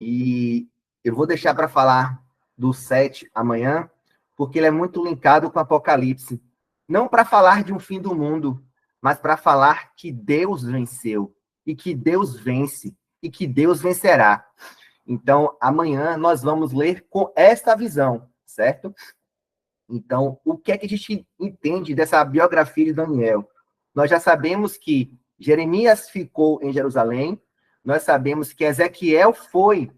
E eu vou deixar para falar do 7 amanhã, porque ele é muito linkado com o Apocalipse. Não para falar de um fim do mundo, mas para falar que Deus venceu, e que Deus vence, e que Deus vencerá. Então, amanhã nós vamos ler com esta visão, certo? Então, o que é que a gente entende dessa biografia de Daniel? Nós já sabemos que Jeremias ficou em Jerusalém, nós sabemos que Ezequiel foi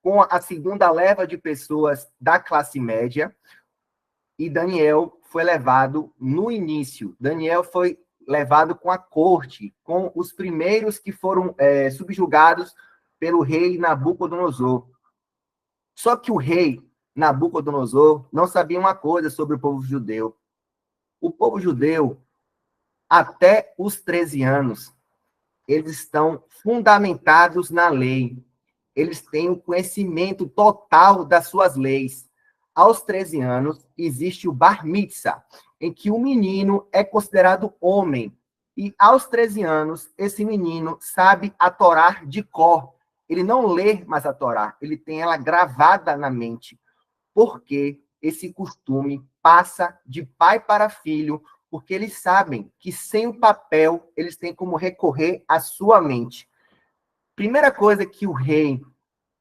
com a segunda leva de pessoas da classe média, e Daniel foi levado no início. Daniel foi levado com a corte, com os primeiros que foram subjugados pelo rei Nabucodonosor. Só que o rei Nabucodonosor não sabia uma coisa sobre o povo judeu. O povo judeu, até os 13 anos, eles estão fundamentados na lei. Eles têm o conhecimento total das suas leis. Aos 13 anos, existe o Bar Mitzvah, em que o menino é considerado homem. E aos 13 anos, esse menino sabe a Torá de cor. Ele não lê mais a Torá, ele tem ela gravada na mente. Porque esse costume passa de pai para filho, porque eles sabem que sem o papel, eles têm como recorrer à sua mente. Primeira coisa que o rei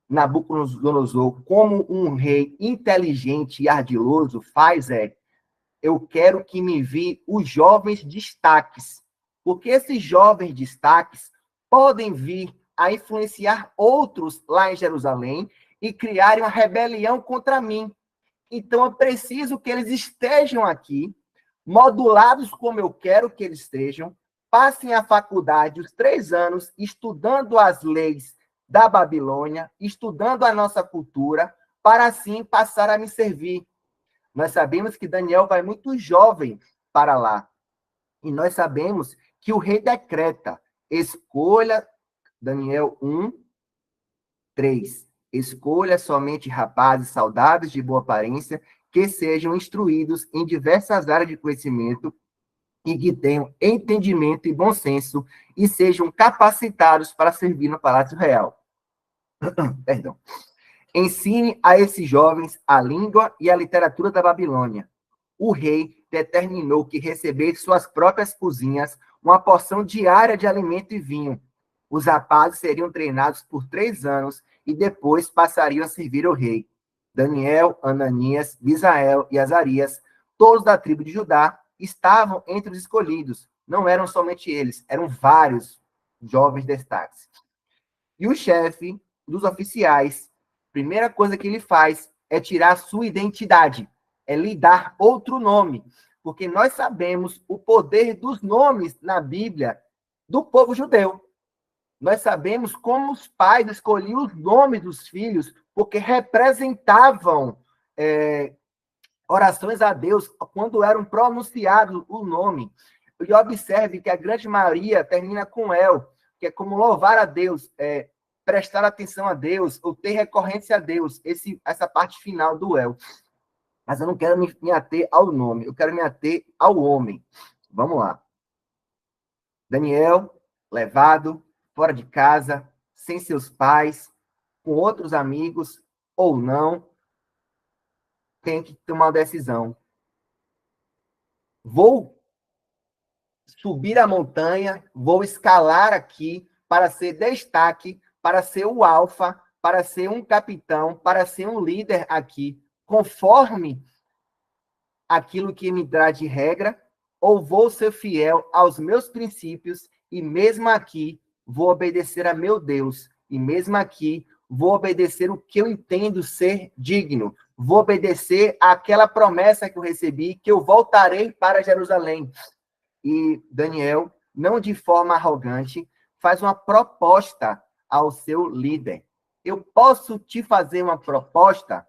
Nabucodonosor, como um rei inteligente e ardiloso, faz é: eu quero que me envie os jovens destaques, porque esses jovens destaques podem vir a influenciar outros lá em Jerusalém e criarem uma rebelião contra mim. Então, eu preciso que eles estejam aqui, modulados como eu quero que eles estejam, passem a faculdade os 3 anos estudando as leis da Babilônia, estudando a nossa cultura, para assim passar a me servir. Nós sabemos que Daniel vai muito jovem para lá. E nós sabemos que o rei decreta: escolha, Daniel 1, 3. Escolha somente rapazes saudáveis de boa aparência, que sejam instruídos em diversas áreas de conhecimento e que tenham entendimento e bom senso e sejam capacitados para servir no Palácio Real. Perdão. Ensine a esses jovens a língua e a literatura da Babilônia. O rei determinou que recebesse suas próprias cozinhas uma porção diária de alimento e vinho. Os rapazes seriam treinados por 3 anos e depois passariam a servir ao rei. Daniel, Ananias, Misael e Azarias, todos da tribo de Judá, estavam entre os escolhidos. Não eram somente eles, eram vários jovens destaques. E o chefe dos oficiais, primeira coisa que ele faz é tirar sua identidade, é lhe dar outro nome, porque nós sabemos o poder dos nomes na Bíblia do povo judeu. Nós sabemos como os pais escolhiam os nomes dos filhos, porque representavam orações a Deus quando eram pronunciados o nome. E observe que a grande maioria termina com El, que é como louvar a Deus, prestar atenção a Deus, ou ter recorrência a Deus, essa parte final do El. Mas eu não quero me ater ao nome, eu quero me ater ao homem. Vamos lá. Daniel, levado, fora de casa, sem seus pais, com outros amigos, ou não, tem que tomar uma decisão. Vou subir a montanha, vou escalar aqui para ser destaque, para ser o alfa, para ser um capitão, para ser um líder aqui, conforme aquilo que me dá de regra, ou vou ser fiel aos meus princípios e mesmo aqui vou obedecer a meu Deus, e mesmo aqui vou obedecer o que eu entendo ser digno, vou obedecer àquela promessa que eu recebi, que eu voltarei para Jerusalém. E Daniel, não de forma arrogante, faz uma proposta ao seu líder. Eu posso te fazer uma proposta?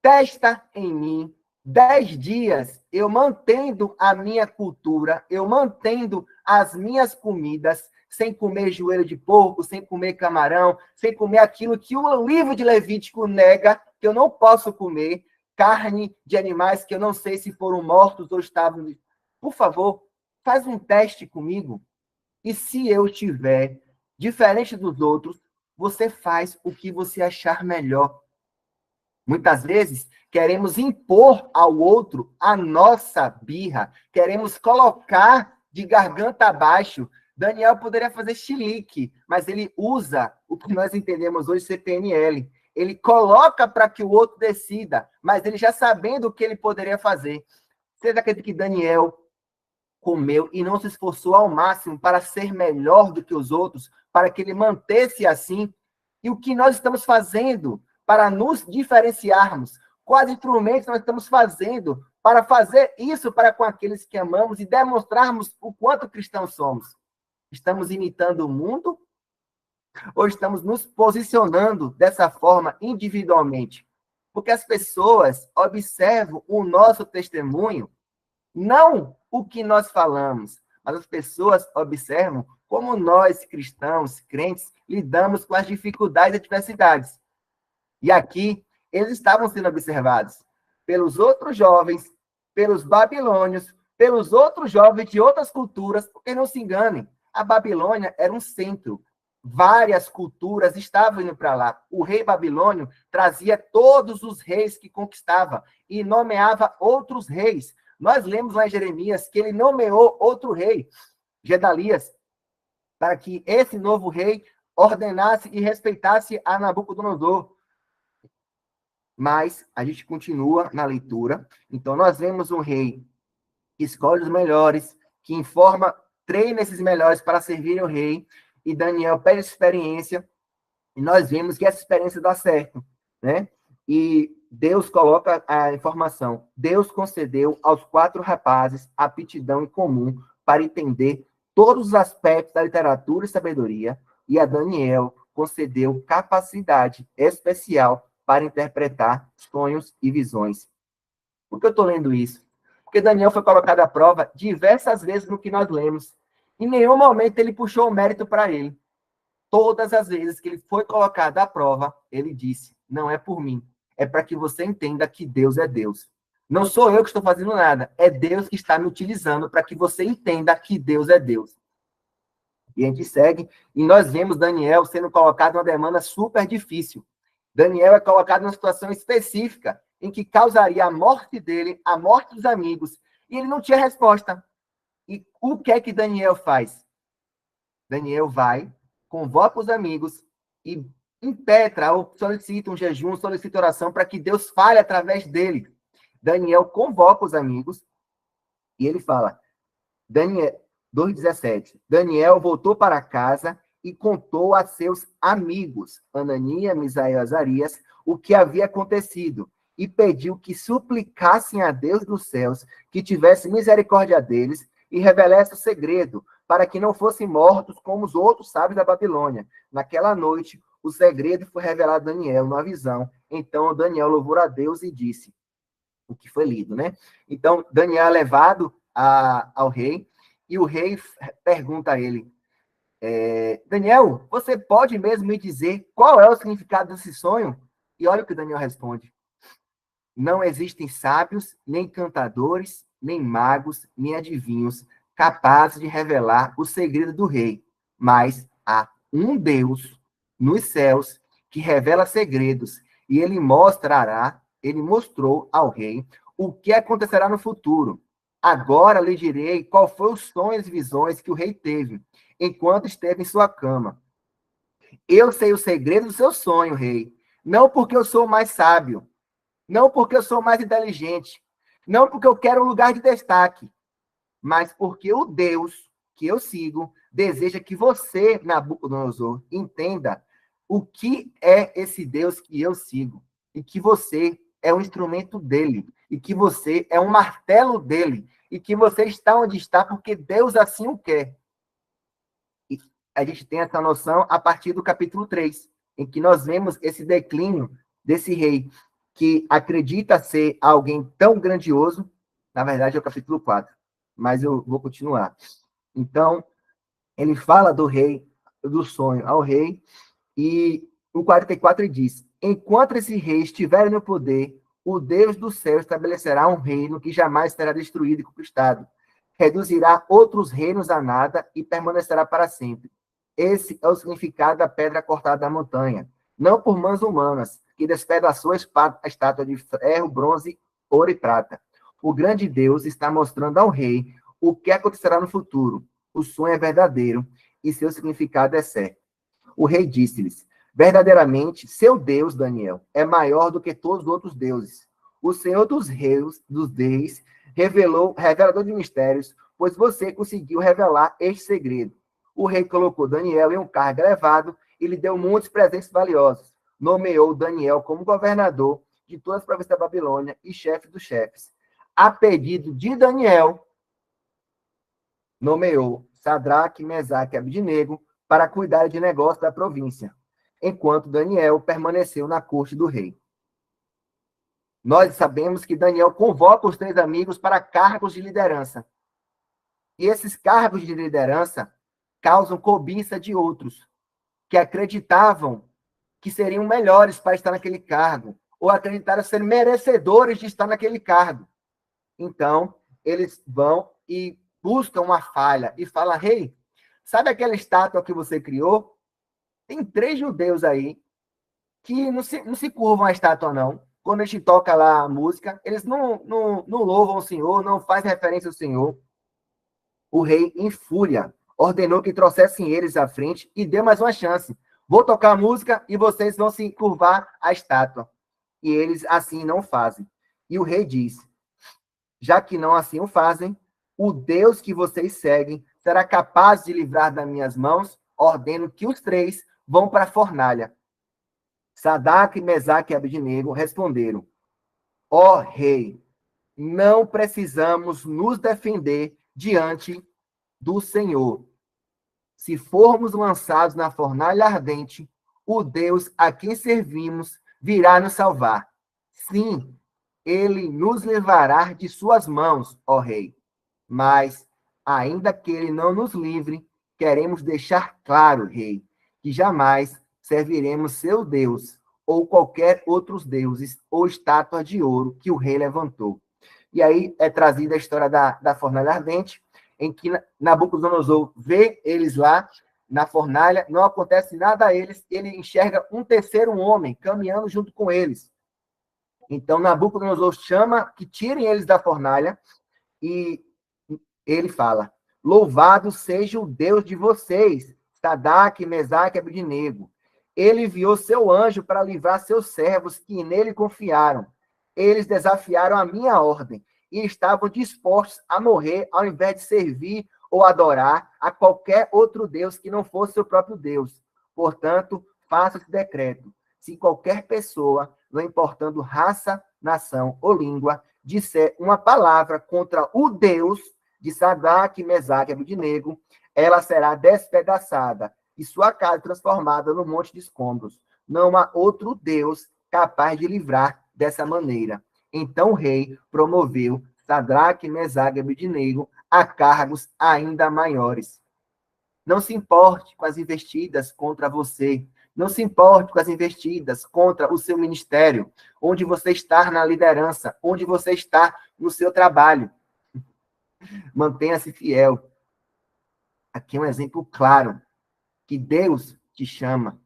Testa em mim 10 dias, eu mantendo a minha cultura, eu mantendo as minhas comidas, sem comer joelho de porco, sem comer camarão, sem comer aquilo que o livro de Levítico nega, que eu não posso comer, carne de animais que eu não sei se foram mortos ou estavam... Por favor, faz um teste comigo. E se eu estiver diferente dos outros, você faz o que você achar melhor. Muitas vezes, queremos impor ao outro a nossa birra, queremos colocar de garganta abaixo. Daniel poderia fazer chilique, mas ele usa o que nós entendemos hoje CPNL. Ele coloca para que o outro decida, mas ele já sabendo o que ele poderia fazer. Você acredita que Daniel comeu e não se esforçou ao máximo para ser melhor do que os outros, para que ele mantesse assim? E o que nós estamos fazendo para nos diferenciarmos? Quais instrumentos nós estamos fazendo para fazer isso para com aqueles que amamos e demonstrarmos o quanto cristãos somos? Estamos imitando o mundo ou estamos nos posicionando dessa forma individualmente? Porque as pessoas observam o nosso testemunho, não o que nós falamos, mas as pessoas observam como nós, cristãos, crentes, lidamos com as dificuldades e adversidades. E aqui, eles estavam sendo observados pelos outros jovens, pelos babilônios, pelos outros jovens de outras culturas, porque não se enganem, a Babilônia era um centro. Várias culturas estavam indo para lá. O rei babilônio trazia todos os reis que conquistava e nomeava outros reis. Nós lemos lá em Jeremias que ele nomeou outro rei, Gedalias, para que esse novo rei ordenasse e respeitasse a Nabucodonosor. Mas a gente continua na leitura. Então, nós vemos um rei que escolhe os melhores, que informa, treina esses melhores para servirem o rei, e Daniel pede experiência, e nós vemos que essa experiência dá certo, né? E Deus coloca a informação. Deus concedeu aos 4 rapazes aptidão em comum para entender todos os aspectos da literatura e sabedoria, e a Daniel concedeu capacidade especial para interpretar sonhos e visões. Por que eu estou lendo isso? Porque Daniel foi colocado à prova diversas vezes no que nós lemos. Em nenhum momento ele puxou o mérito para ele. Todas as vezes que ele foi colocado à prova, ele disse, não é por mim, é para que você entenda que Deus é Deus. Não sou eu que estou fazendo nada, é Deus que está me utilizando para que você entenda que Deus é Deus. E a gente segue, e nós vemos Daniel sendo colocado numa demanda super difícil. Daniel é colocado numa situação específica, em que causaria a morte dele, a morte dos amigos, e ele não tinha resposta. E o que é que Daniel faz? Daniel vai, convoca os amigos e impetra ou solicita um jejum, solicita oração para que Deus fale através dele. Daniel convoca os amigos e ele fala, Daniel 2,17, Daniel voltou para casa e contou a seus amigos, Ananias, Misael e Azarias, o que havia acontecido, e pediu que suplicassem a Deus dos céus que tivesse misericórdia deles e revelasse o segredo, para que não fossem mortos como os outros sábios da Babilônia. Naquela noite, o segredo foi revelado a Daniel numa visão. Então, Daniel louvou a Deus e disse, o que foi lido, né? Então, Daniel é levado ao rei, e o rei pergunta a ele, Daniel, você pode mesmo me dizer qual é o significado desse sonho? E olha o que Daniel responde. Não existem sábios, nem cantadores, nem magos, nem adivinhos capazes de revelar o segredo do rei, mas há um Deus nos céus que revela segredos, e ele mostrou ao rei o que acontecerá no futuro. Agora lhe direi qual foi os sonhos e visões que o rei teve, enquanto esteve em sua cama. Eu sei o segredo do seu sonho, rei, não porque eu sou mais sábio, não porque eu sou mais inteligente, não porque eu quero um lugar de destaque, mas porque o Deus que eu sigo deseja que você, Nabucodonosor, entenda o que é esse Deus que eu sigo, e que você é um instrumento dele, e que você é um martelo dele, e que você está onde está porque Deus assim o quer. E a gente tem essa noção a partir do capítulo 3, em que nós vemos esse declínio desse rei, que acredita ser alguém tão grandioso. Na verdade, é o capítulo 4, mas eu vou continuar. Então, ele fala do rei, do sonho ao rei, e o 44 ele diz, enquanto esse rei estiver no poder, o Deus do céu estabelecerá um reino que jamais será destruído e conquistado. Reduzirá outros reinos a nada e permanecerá para sempre. Esse é o significado da pedra cortada da montanha. Não por mãos humanas, que despedaçou a estátua de ferro, bronze, ouro e prata. O grande Deus está mostrando ao rei o que acontecerá no futuro. O sonho é verdadeiro e seu significado é certo. O rei disse-lhes: verdadeiramente, seu Deus, Daniel, é maior do que todos os outros deuses. O Senhor dos reis, revelador de mistérios, pois você conseguiu revelar este segredo. O rei colocou Daniel em um cargo elevado e lhe deu muitos presentes valiosos. Nomeou Daniel como governador de todas as províncias da Babilônia e chefe dos chefes. A pedido de Daniel, nomeou Sadraque, Mesaque e Abidnego para cuidar de negócios da província, enquanto Daniel permaneceu na corte do rei. Nós sabemos que Daniel convoca os 3 amigos para cargos de liderança. E esses cargos de liderança causam cobiça de outros, que acreditavam que seriam melhores para estar naquele cargo, ou acreditaram ser merecedores de estar naquele cargo. Então, eles vão e buscam uma falha e falam: rei, sabe aquela estátua que você criou? Tem 3 judeus aí que não se curvam à estátua, não. Quando a gente toca lá a música, eles não louvam o Senhor, não fazem referência ao Senhor. O rei, em fúria, ordenou que trouxessem eles à frente e deu mais uma chance. Vou tocar a música e vocês vão se curvar à estátua. E eles assim não fazem. E o rei diz: já que não assim o fazem, o Deus que vocês seguem será capaz de livrar das minhas mãos. Ordeno que os 3 vão para a fornalha. Sadraque, Mesaque e Abidnego responderam: ó rei, não precisamos nos defender diante do Senhor. Se formos lançados na fornalha ardente, o Deus a quem servimos virá nos salvar. Sim, ele nos livrará de suas mãos, ó rei. Mas, ainda que ele não nos livre, queremos deixar claro, rei, que jamais serviremos seu Deus ou qualquer outros deuses ou estátua de ouro que o rei levantou. E aí é trazida a história da fornalha ardente, em que Nabucodonosor vê eles lá na fornalha, não acontece nada a eles, ele enxerga um terceiro homem caminhando junto com eles. Então Nabucodonosor chama que tirem eles da fornalha e ele fala: louvado seja o Deus de vocês, Sadraque, Mesaque e Abidnego. Ele enviou seu anjo para livrar seus servos que nele confiaram. Eles desafiaram a minha ordem e estavam dispostos a morrer ao invés de servir ou adorar a qualquer outro Deus que não fosse seu próprio Deus. Portanto, faça esse decreto. Se qualquer pessoa, não importando raça, nação ou língua, disser uma palavra contra o Deus de Sadraque, Mesaque e Abidnego, ela será despedaçada e sua casa transformada num monte de escombros. Não há outro Deus capaz de livrar dessa maneira. Então o rei promoveu Sadraque, Mesaque e Abidnego a cargos ainda maiores. Não se importe com as investidas contra você. Não se importe com as investidas contra o seu ministério, onde você está na liderança, onde você está no seu trabalho. Mantenha-se fiel. Aqui é um exemplo claro que Deus te chama,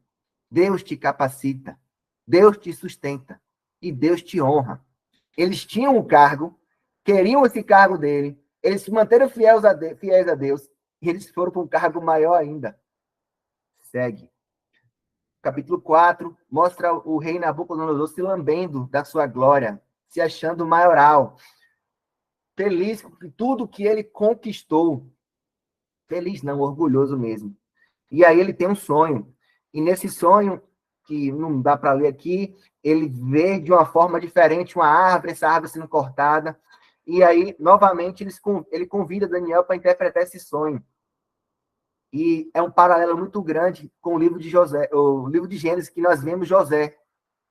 Deus te capacita, Deus te sustenta e Deus te honra. Eles tinham um cargo, queriam esse cargo dele, eles se manteram fiéis a Deus e eles foram para um cargo maior ainda. Segue. Capítulo 4 mostra o rei Nabucodonosor se lambendo da sua glória, se achando maioral, feliz com tudo que ele conquistou. Feliz não, orgulhoso mesmo. E aí ele tem um sonho. E nesse sonho, que não dá para ler aqui, ele vê de uma forma diferente uma árvore, essa árvore sendo cortada. E aí, novamente, ele convida Daniel para interpretar esse sonho. E é um paralelo muito grande com o livro de José, o livro de Gênesis, que nós vemos José,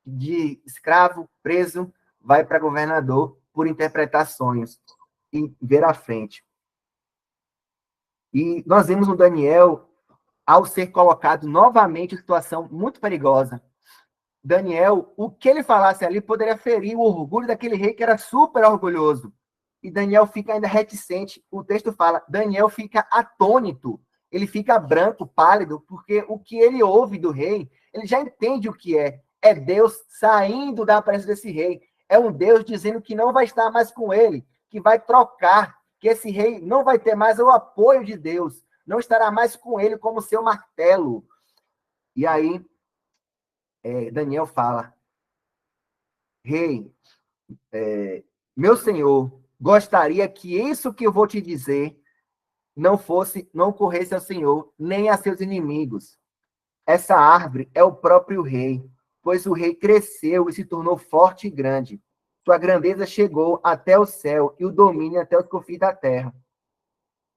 de escravo, preso, vai para governador por interpretar sonhos e ver à frente. E nós vemos no Daniel, ao ser colocado novamente em situação muito perigosa. Daniel, o que ele falasse ali poderia ferir o orgulho daquele rei que era super orgulhoso. E Daniel fica ainda reticente. O texto fala, Daniel fica atônito. ele fica branco, pálido, porque o que ele ouve do rei, ele já entende o que é. É Deus saindo da presença desse rei. É um Deus dizendo que não vai estar mais com ele, que vai trocar, que esse rei não vai ter mais o apoio de Deus, não estará mais com ele como seu martelo. E aí, Daniel fala, rei, meu senhor, gostaria que isso que eu vou te dizer não ocorresse ao senhor, nem a seus inimigos. Essa árvore é o próprio rei, pois o rei cresceu e se tornou forte e grande. Sua grandeza chegou até o céu e o domínio até os confins da terra.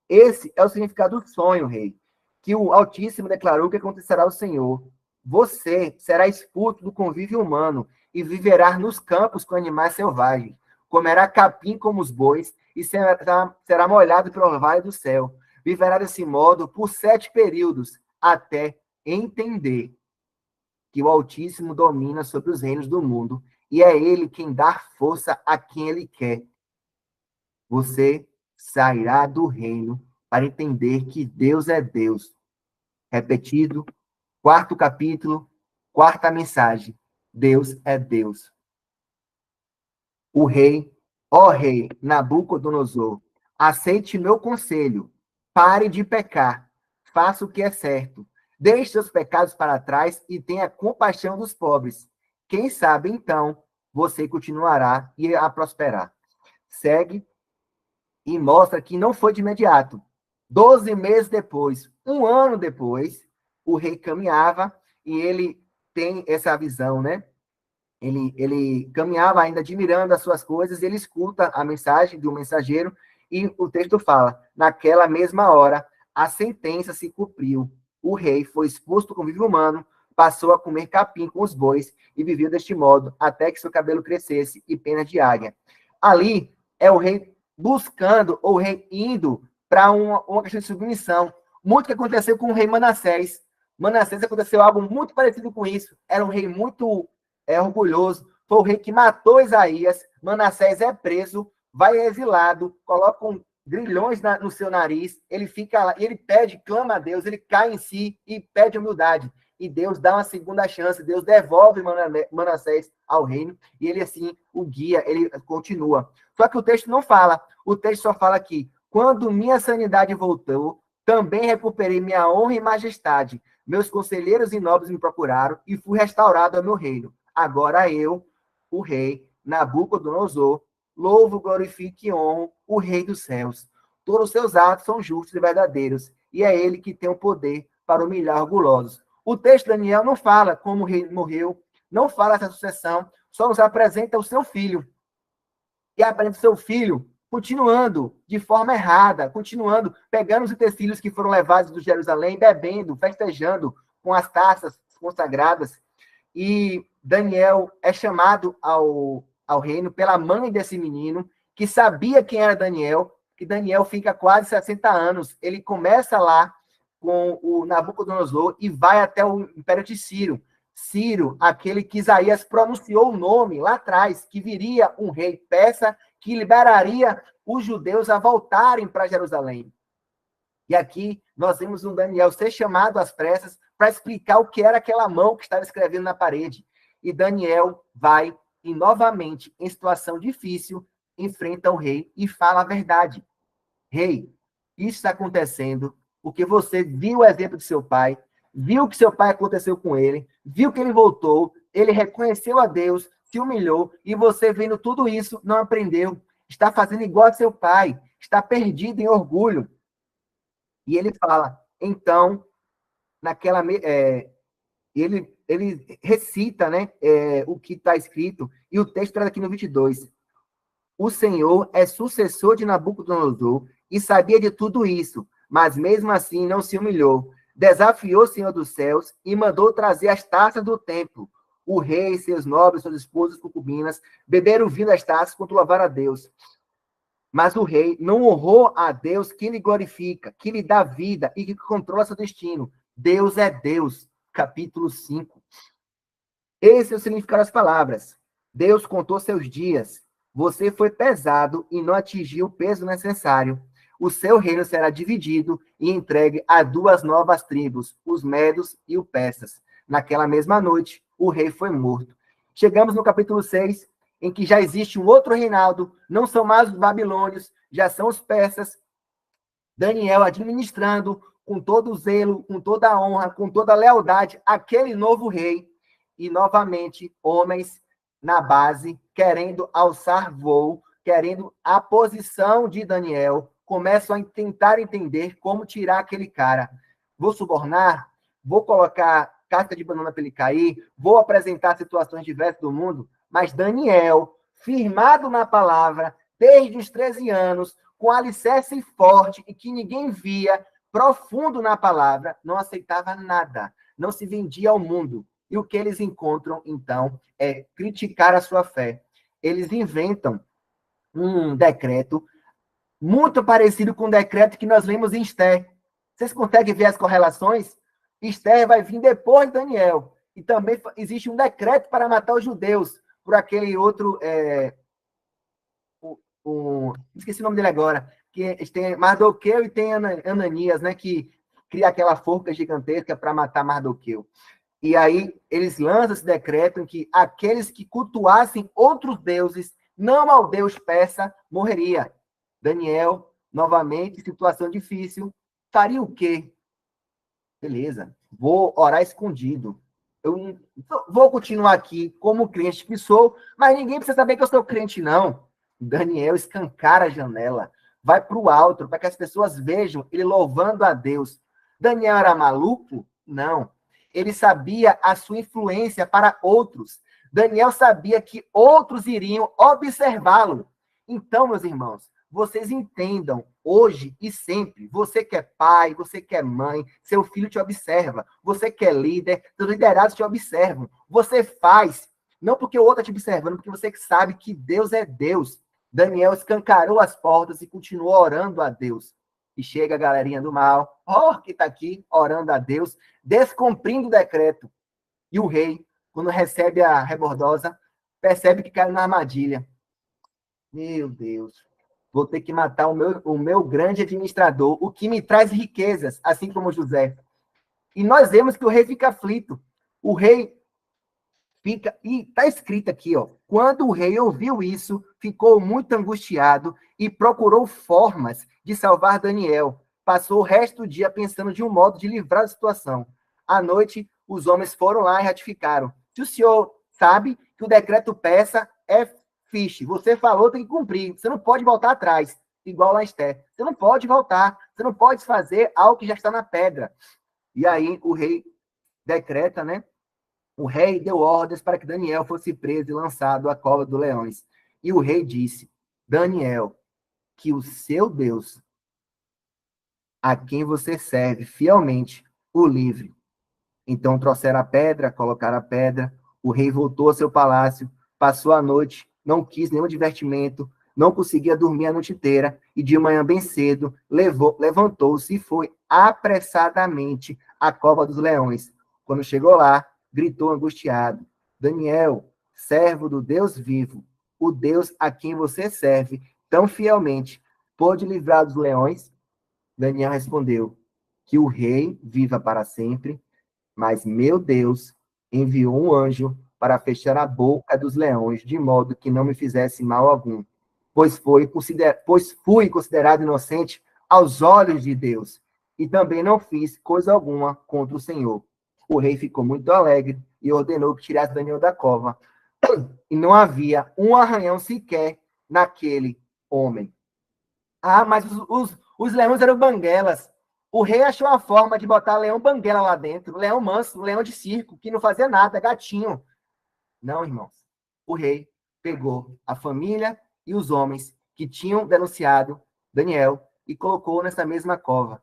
Esse é o significado do sonho, rei, que o Altíssimo declarou que acontecerá ao Senhor. Você será expulso do convívio humano e viverá nos campos com animais selvagens. Comerá capim como os bois e será molhado pelo orvalho do céu. Viverá desse modo por 7 períodos, até entender que o Altíssimo domina sobre os reinos do mundo e é ele quem dá força a quem ele quer. Você sairá do reino para entender que Deus é Deus. Repetido, 4º capítulo, 4ª mensagem. Deus é Deus. O rei, ó rei Nabucodonosor, aceite meu conselho. Pare de pecar. Faça o que é certo. Deixe seus pecados para trás e tenha compaixão dos pobres. Quem sabe, então, você continuará a prosperar. Segue e mostra que não foi de imediato. 12 meses depois, 1 ano depois, o rei caminhava e ele tem essa visão, né? Ele caminhava ainda admirando as suas coisas, ele escuta a mensagem do mensageiro e o texto fala, naquela mesma hora, a sentença se cumpriu. O rei foi expulso do convívio humano, passou a comer capim com os bois e viveu deste modo até que seu cabelo crescesse e penas de águia. Ali é o rei buscando, ou rei indo para uma questão de submissão. Muito que aconteceu com o rei Manassés. Manassés aconteceu algo muito parecido com isso. Era um rei muito orgulhoso. Foi o rei que matou Isaías. Manassés é preso, vai exilado, colocam grilhões no seu nariz. Ele fica lá, ele pede, clama a Deus, ele cai em si e pede humildade. E Deus dá uma segunda chance, Deus devolve Manassés ao reino, e ele assim o guia, ele continua. Só que o texto não fala, o texto só fala que, quando minha sanidade voltou, também recuperei minha honra e majestade. Meus conselheiros e nobres me procuraram e fui restaurado ao meu reino. Agora eu, o rei Nabucodonosor, louvo, glorifico e honro o rei dos céus. Todos os seus atos são justos e verdadeiros, e é ele que tem o poder para humilhar orgulhosos. O texto de Daniel não fala como o rei morreu, não fala essa sucessão, só nos apresenta o seu filho. E apresenta o seu filho continuando de forma errada, continuando, pegando os utensílios que foram levados de Jerusalém, bebendo, festejando com as taças consagradas. E Daniel é chamado ao reino pela mãe desse menino, que sabia quem era Daniel, que Daniel fica quase 60 anos. Ele começa lá com o Nabucodonosor e vai até o Império de Ciro. Ciro, aquele que Isaías pronunciou o nome lá atrás, que viria um rei persa que liberaria os judeus a voltarem para Jerusalém. E aqui nós vemos um Daniel ser chamado às pressas para explicar o que era aquela mão que estava escrevendo na parede. E Daniel vai, e novamente, em situação difícil, enfrenta o rei e fala a verdade. Rei, isso está acontecendo porque você viu o exemplo de seu pai, viu o que seu pai aconteceu com ele, viu que ele voltou, ele reconheceu a Deus, se humilhou, e você vendo tudo isso, não aprendeu, está fazendo igual a seu pai, está perdido em orgulho. E ele fala, então, ele recita, né, o que está escrito, e o texto traz aqui no 22. O Senhor é sucessor de Nabucodonosor e sabia de tudo isso, mas mesmo assim não se humilhou. Desafiou o Senhor dos céus e mandou trazer as taças do templo. O rei, seus nobres, suas esposas, concubinas, beberam o vinho das taças quanto louvar a Deus. Mas o rei não honrou a Deus que lhe glorifica, que lhe dá vida e que controla seu destino. Deus é Deus. Capítulo 5. Esse é o significado das palavras. Deus contou seus dias. Você foi pesado e não atingiu o peso necessário. o seu reino será dividido e entregue a duas novas tribos, os medos e os persas. Naquela mesma noite, o rei foi morto. Chegamos no capítulo 6, em que já existe um outro reinado, não são mais os babilônios, já são os persas. Daniel administrando com todo o zelo, com toda a honra, com toda a lealdade, aquele novo rei. E, novamente, homens na base, querendo alçar voo, querendo a posição de Daniel, começam a tentar entender como tirar aquele cara. Vou subornar? Vou colocar casca de banana para ele cair? Vou apresentar situações diversas do mundo? Mas Daniel, firmado na palavra, desde os 13 anos, com alicerce forte e que ninguém via, profundo na palavra, não aceitava nada, não se vendia ao mundo. E o que eles encontram, então, é criticar a sua fé. Eles inventam um decreto muito parecido com o decreto que nós lemos em Esther. Vocês conseguem ver as correlações? Esther vai vir depois de Daniel. E também existe um decreto para matar os judeus por aquele outro... esqueci o nome dele agora. Que tem Mardoqueu e tem Ananias, né? Que cria aquela forca gigantesca para matar Mardoqueu. E aí eles lançam esse decreto em que aqueles que cultuassem outros deuses, não ao Deus persa, morreria. Daniel, novamente, situação difícil. Faria o quê? Beleza, vou orar escondido. Eu vou continuar aqui como crente que sou, mas ninguém precisa saber que eu sou crente, não. Daniel escancara a janela, vai para o alto, para que as pessoas vejam ele louvando a Deus. Daniel era maluco? Não. Ele sabia a sua influência para outros. Daniel sabia que outros iriam observá-lo. Então, meus irmãos, vocês entendam, hoje e sempre, você que é pai, você que é mãe, seu filho te observa. Você que é líder, seus liderados te observam. Você faz, não porque o outro está te observando, porque você sabe que Deus é Deus. Daniel escancarou as portas e continuou orando a Deus. E chega a galerinha do mal, que está aqui, orando a Deus, descumprindo o decreto. E o rei, quando recebe a rebordosa, percebe que caiu na armadilha. Meu Deus, vou ter que matar o meu grande administrador, o que me traz riquezas, assim como José. E nós vemos que o rei fica aflito. O rei fica... E está escrito aqui, quando o rei ouviu isso, ficou muito angustiado e procurou formas de salvar Daniel. Passou o resto do dia pensando de um modo de livrar da situação. À noite, os homens foram lá e ratificaram. Se o senhor sabe que o decreto persa é fiche, você falou, tem que cumprir. Você não pode voltar atrás, igual lá em Esther. Você não pode voltar. Você não pode fazer algo que já está na pedra. E aí o rei decreta, né? O rei deu ordens para que Daniel fosse preso e lançado à cova dos leões. E o rei disse, Daniel, que o seu Deus, a quem você serve fielmente, o livre. Então trouxeram a pedra, colocaram a pedra, o rei voltou ao seu palácio, passou a noite, não quis nenhum divertimento, não conseguia dormir a noite inteira, e de manhã bem cedo, levantou-se e foi apressadamente à cova dos leões. Quando chegou lá, gritou angustiado, Daniel, servo do Deus vivo, o Deus a quem você serve tão fielmente, pode livrar dos leões? Daniel respondeu, que o rei viva para sempre, mas meu Deus enviou um anjo para fechar a boca dos leões, de modo que não me fizesse mal algum, pois fui considerado inocente aos olhos de Deus, e também não fiz coisa alguma contra o Senhor. O rei ficou muito alegre e ordenou que tirasse Daniel da cova. E não havia um arranhão sequer naquele homem. Mas os leões eram banguelas. O rei achou a forma de botar leão banguela lá dentro, leão manso, leão de circo, que não fazia nada, gatinho. Não, irmãos. O rei pegou a família e os homens que tinham denunciado Daniel e colocou nessa mesma cova.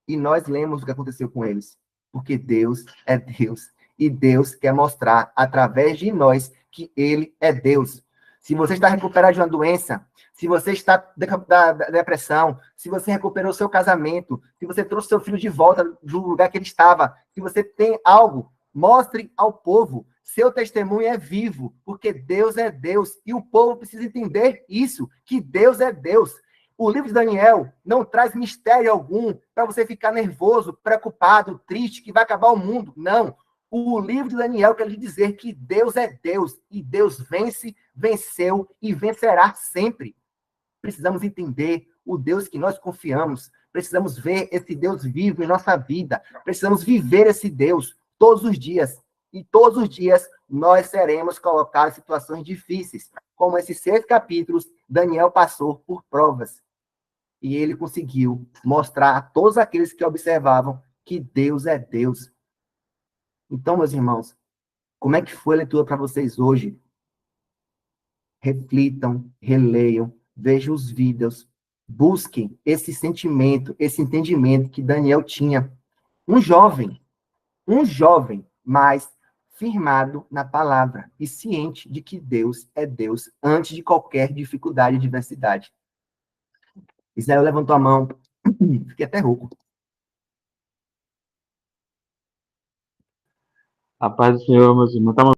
E nós lemos o que aconteceu com eles. Porque Deus é Deus. E Deus quer mostrar, através de nós, que Ele é Deus. Se você está recuperado de uma doença, se você está da depressão, se você recuperou seu casamento, se você trouxe seu filho de volta do lugar que ele estava, se você tem algo, mostre ao povo. Seu testemunho é vivo, porque Deus é Deus. E o povo precisa entender isso, que Deus é Deus. O livro de Daniel não traz mistério algum para você ficar nervoso, preocupado, triste, que vai acabar o mundo. Não. O livro de Daniel quer lhe dizer que Deus é Deus, e Deus vence, venceu e vencerá sempre. Precisamos entender o Deus que nós confiamos. Precisamos ver esse Deus vivo em nossa vida. Precisamos viver esse Deus todos os dias. E todos os dias nós seremos colocados em situações difíceis. Como esses 6 capítulos, Daniel passou por provas. E ele conseguiu mostrar a todos aqueles que observavam que Deus é Deus. Então, meus irmãos, como é que foi a leitura para vocês hoje? Reflitam, releiam, vejam os vídeos, busquem esse sentimento, esse entendimento que Daniel tinha. Um jovem, mas firmado na palavra e ciente de que Deus é Deus antes de qualquer dificuldade e diversidade. Israel levantou a mão, fiquei até rouco. A paz do Senhor, meus irmãos.